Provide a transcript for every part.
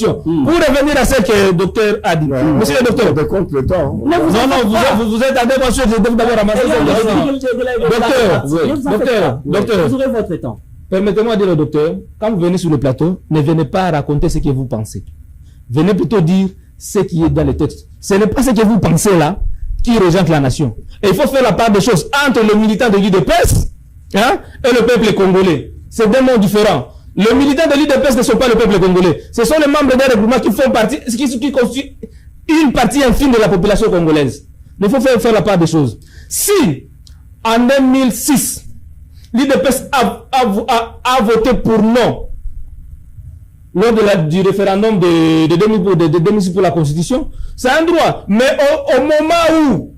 Pour revenir à ce que le docteur a dit. Monsieur le docteur. Vous êtes à deux mentions, je dois d'abord ramasser docteur. Vous aurez votre temps. Permettez-moi de dire au docteur, quand vous venez sur le plateau, ne venez pas raconter ce que vous pensez. Venez plutôt dire ce qui est dans le texte. Ce n'est pas ce que vous pensez là qui rejette la nation. Et il faut faire la part des choses entre le militant de l'UDPS et le peuple congolais. C'est deux mondes différents. Les militants de l'UDPS ne sont pas le peuple congolais. Ce sont les membres d'un regroupement qui font partie, qui constituent une partie infime de la population congolaise. Il faut faire la part des choses. Si, en 2006, l'UDPS a voté pour non, lors du référendum de 2006 pour la Constitution, c'est un droit. Mais au moment où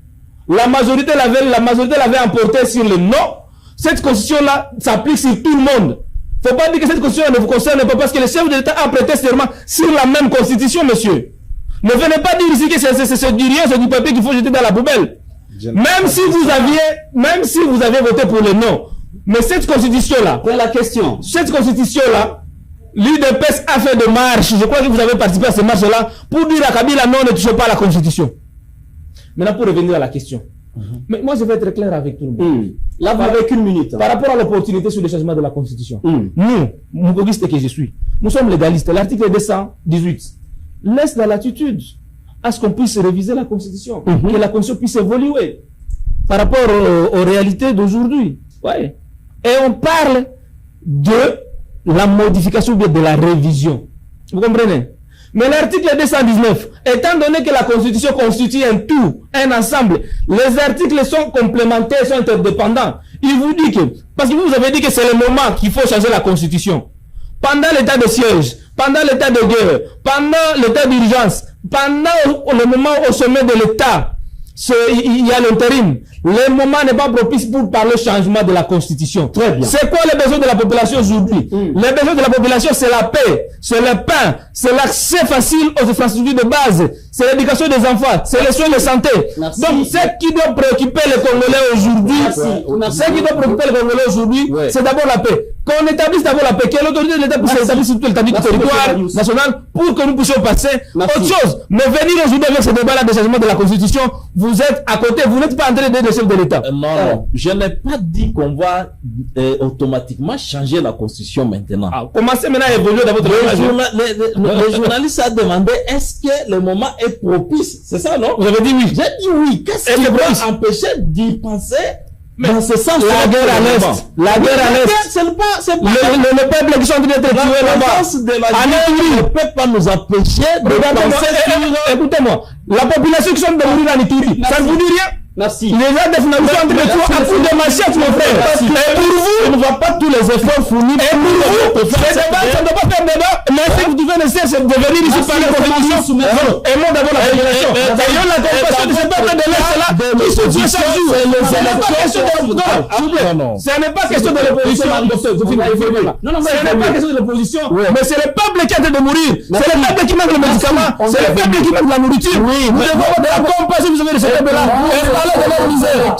la majorité l'avait emporté sur le non, cette Constitution-là s'applique sur tout le monde. Il ne faut pas dire que cette constitution ne vous concerne pas parce que le chef de l'État a prêté serment sur la même constitution, monsieur. Ne venez pas dire ici que c'est du rien, c'est du papier qu'il faut jeter dans la poubelle. Même si vous avez voté pour le non. Mais cette constitution-là, pour la question. Cette constitution-là, l'UDPS a fait des marches. Je crois que vous avez participé à ces marches-là pour dire à Kabila non, ne touchez pas à la constitution. Maintenant, pour revenir à la question. Mais moi, je vais être clair avec tout le monde. Là, vous avez qu'une minute. Par rapport à l'opportunité sur le changement de la Constitution, nous, mougogiste que je suis, nous sommes légalistes. L'article 218 laisse la latitude à ce qu'on puisse réviser la Constitution, que la Constitution puisse évoluer par rapport aux réalités d'aujourd'hui. Ouais. Et on parle de la modification ou de la révision. Vous comprenez? Mais l'article 219, étant donné que la Constitution constitue un tout, un ensemble, les articles sont complémentaires, sont interdépendants. Il vous dit que, parce que vous avez dit que c'est le moment qu'il faut changer la Constitution. Pendant l'état de siège, pendant l'état de guerre, pendant l'état d'urgence, pendant le moment au sommet de l'État, il y a l'intérim. Le moment n'est pas propice pour parler changement de la Constitution. Très bien. C'est quoi les besoins de la population aujourd'hui? Les besoins de la population, c'est la paix, c'est le pain, c'est l'accès facile aux infrastructures de base, c'est l'éducation des enfants, c'est les soins de santé. Merci. Donc, ce qui doit préoccuper les Congolais aujourd'hui, c'est d'abord la paix. Qu'on établisse d'abord la paix, que l'autorité de l'État puisse établir sur tout l'étendue du territoire national pour que nous puissions passer autre chose. Mais venir aujourd'hui avec ce débat-là de changement de la Constitution, vous êtes à côté, vous n'êtes pas en train d'aider le chef de l'État. Non, je n'ai pas dit qu'on va automatiquement changer la Constitution maintenant. Commencez maintenant à évoluer dans votre le journaliste a demandé est-ce que le moment est propice? C'est ça, non? Vous avez dit oui. J'ai dit oui. Qu'est-ce qui va empêcher d'y penser? Dans ce sens, la guerre à l'Est. La guerre à l'Est. C'est pas. Le peuple qui sont en train d'être tués là-bas. Ne peut pas nous empêcher de penser. Écoutez-moi. La population qui sont de mourir en Ituri, ça ne vous dit rien? Merci. Les gens de finalement sont en train de tuer à coup de machette, mon frère. Et pour vous, on ne voit pas tous les efforts fournis. Et pour vous, ça ne doit pas faire débat. Mais ce que vous devez laisser, c'est de venir ici parler de constitution. Et moi d'abord la population. Ayons la compassion de ce peuple de l'Est là qui se tue chaque jour. Ce n'est pas question de l'opposition. Non, ce n'est pas question de l'opposition. Mais c'est le peuple qui est en train de mourir. C'est le peuple qui manque le médicament. C'est le peuple qui manque la nourriture. Vous devez avoir de la compassion, vous avez de ce peuple là. Et parler de leur misère.